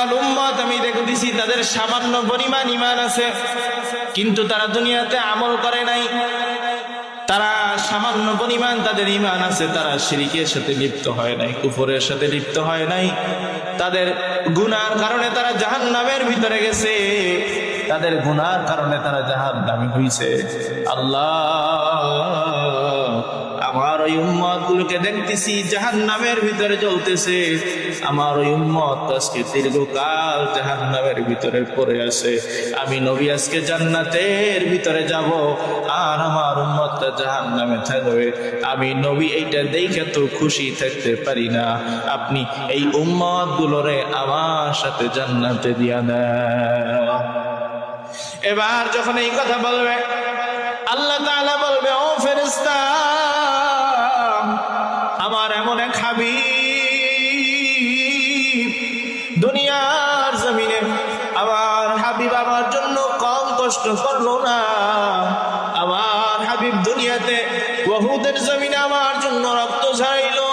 একদল উম্মত আমি দেখতেছি তাদের সামান্য পরিমাণ ঈমান আছে, কিন্তু তারা দুনিয়াতে আমল করে নাই। তারা সামান্য পরিমাণ তাদের ঈমান আছে, তারা শিরকের সাথে লিপ্ত হয় নাই, কুফরের সাথে লিপ্ত হয় নাই। তাদের গুনার কারণে তারা জাহান্নামের ভিতরে গেছে, তাদের গুনার কারণে তারা জাহান্নামী হইছে। আল্লাহ, আমার ওই উম্মত গুলোকে দেখতেছি জাহান্নামের ভিতরে জ্বলতেছে, আমার ওই উম্মত আজকে দীর্ঘকাল জাহান্নামের ভিতরে পড়ে আছে। আমি নবী আজকে জান্নাতের ভিতরে যাব, আর আমার উম্মতটা জাহান্নামে থাকবে। আমি নবী এইটা দেখে তো খুশি থাকতে পারি না। আপনি এই উম্মত গুলোরে আমার সাথে জান্নাতে দিয়া দেন। এবার যখন এই কথা বলবে, আল্লাহ তাআলা বলবে, ও ফেরেশতা, আমার এমন এক হাবিব দুনিয়ার জমিনে, আমার হাবিব আমার জন্য কম কষ্ট করলো না। আমার হাবিব দুনিয়াতে উহুদের জমিনে আমার জন্য রক্ত ঝরাইলো,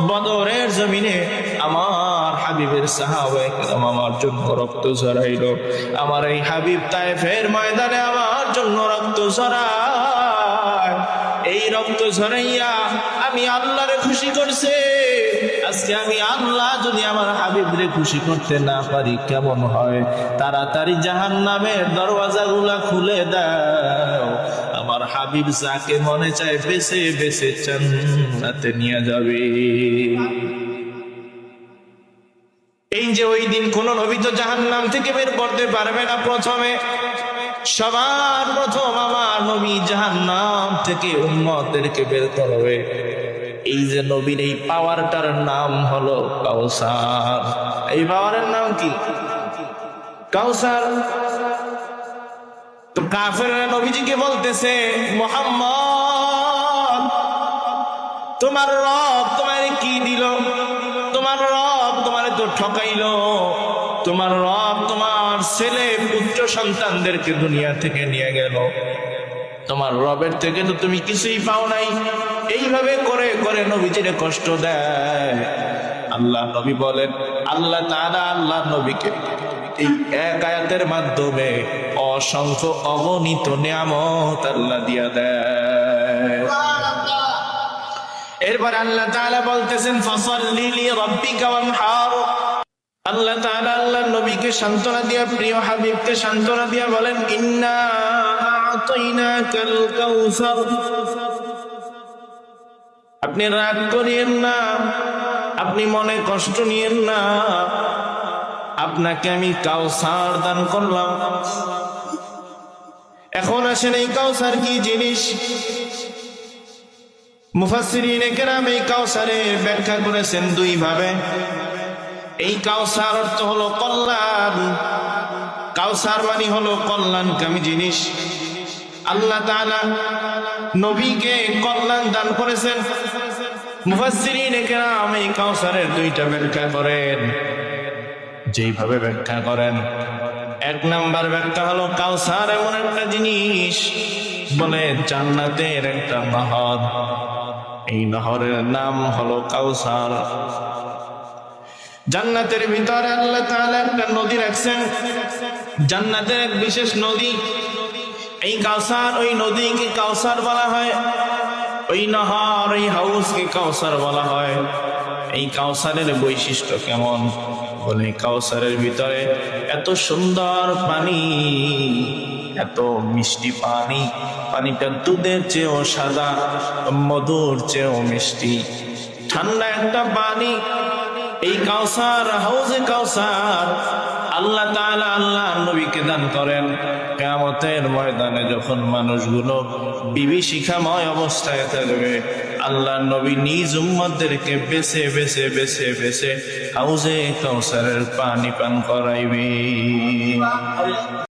বদরের জমিনে আমার হাবিবের সাহাবায়ে কেরাম আমার জন্য রক্ত ঝরাইলো। আমার এই হাবিব তায়েফের ময়দানে আমার জন্য রক্ত ঝরায়। এই রক্ত ঝরাইয়া আমি আল্লাহরে খুশি করছে। আজকে আমি আল্লাহ যদি আমার হাবিবরে খুশি করতে না পারি কেমন হয়? তাড়াতাড়ি জাহান্নামের দরওয়াজাগুলা খুলে দাও, আমার হাবিব যাকে মনে চায় বেছে বেছে জান্নাতে নিয়ে যাবে। এই যে ওই দিন কোন নবী তো জাহান্নাম থেকে বের করতে পারবে না। প্রথমে সবার প্রথম আমার নবী জাহান্নাম থেকে উম্মতদেরকে বের করবে। এই যে নবীর এই পাওয়ারটার নাম হলো কাউসার। এই পাওয়ারের নাম কি? কাউসার। তো কাফেররা নবীজিকে বলতেছে, মুহাম্মদ, তোমার রব তোমারে কি দিল? তোমার রব তোমারে তো ঠকাইলো। তোমার রব তোমার ছেলে পুত্র সন্তানদেরকে দুনিয়া থেকে নিয়ে গেল। তোমার রবের থেকে তো তুমি কিছুই পাও নাই। এইভাবে করে করে নবীজিরে কষ্ট দেয়। আল্লাহ নবী বলেন, আল্লাহ তাআলা আল্লাহ নবীকে এই এক আয়াতের মাধ্যমে অসংখ্য অগণিত নিয়ামত আল্লাহ দিয়া দেয়। এরপর আল্লাহ তাআলা বলতেছেন, ফাসাল্লি লিরাব্বিকা ওয়ানহার। আল্লাহ তাআলা আল্লাহ নবীকে সান্ত্বনা দিয়া, প্রিয় হাবিবকে সান্ত্বনা দিয়া বলেন, ইন্না আ'তাইনাকাল কাউসার। আপনি রাগ করিয়েন না, আপনি মনে কষ্ট নিয়েন না, আপনাকে আমি কাউসার দান করলাম। এখন আসেন, এই কাউসার কি জিনিস? মুফাসসিরিনে কেরাম এই কাউসারের ব্যাখ্যা করেছেন দুই ভাবে। এই কাউসার অর্থ হলো কল্যাণ। কাউসার মানে হলো কল্যাণকামী জিনিস। আল্লাহ তাআলা নবীকে কল্যাণ দান করেছেন। মুফাসসিরিনে কেরাম এই কাউসারের দুইটা ব্যাখ্যা করেন। যেইভাবে ব্যাখ্যা করেন, এক নাম্বার ব্যাখ্যা হলো কাউসার এমন একটা জিনিস, বলে জান্নাতের একটা নহর। এই নহরের নাম হলো কাউসার। জান্নাতের ভিতরে আল্লাহ তাআলা একটা নদী রাখছেন, জান্নাতের এক বিশেষ নদী। এই কাউসার, ওই নদীকে কাউসার বলা হয়। ওই নহর, ওই হাউসকে কাউসার বলা হয়। এই কাউসারের বৈশিষ্ট্য কেমন? বলে কাউসারের ভিতরে এত সুন্দর পানি, এত মিষ্টি পানি, পানিটা দুধের চেয়েও সাদা, মধুর চেয়েও মিষ্টি, ঠান্ডা একটা পানি। এই কাউসার, হাউজে কাউসার আল্লাহ তাআলা আল্লাহ নবীকে দান করেন। কিয়ামতের ময়দানে যখন মানুষগুলো বিভীষিকাময় অবস্থায় থাকবে, আল্লাহ নবী নিজ উম্মতদেরকে বেছে বেছে বেছে বেছে হাউজে কাউসারের পানি পান করাইবে।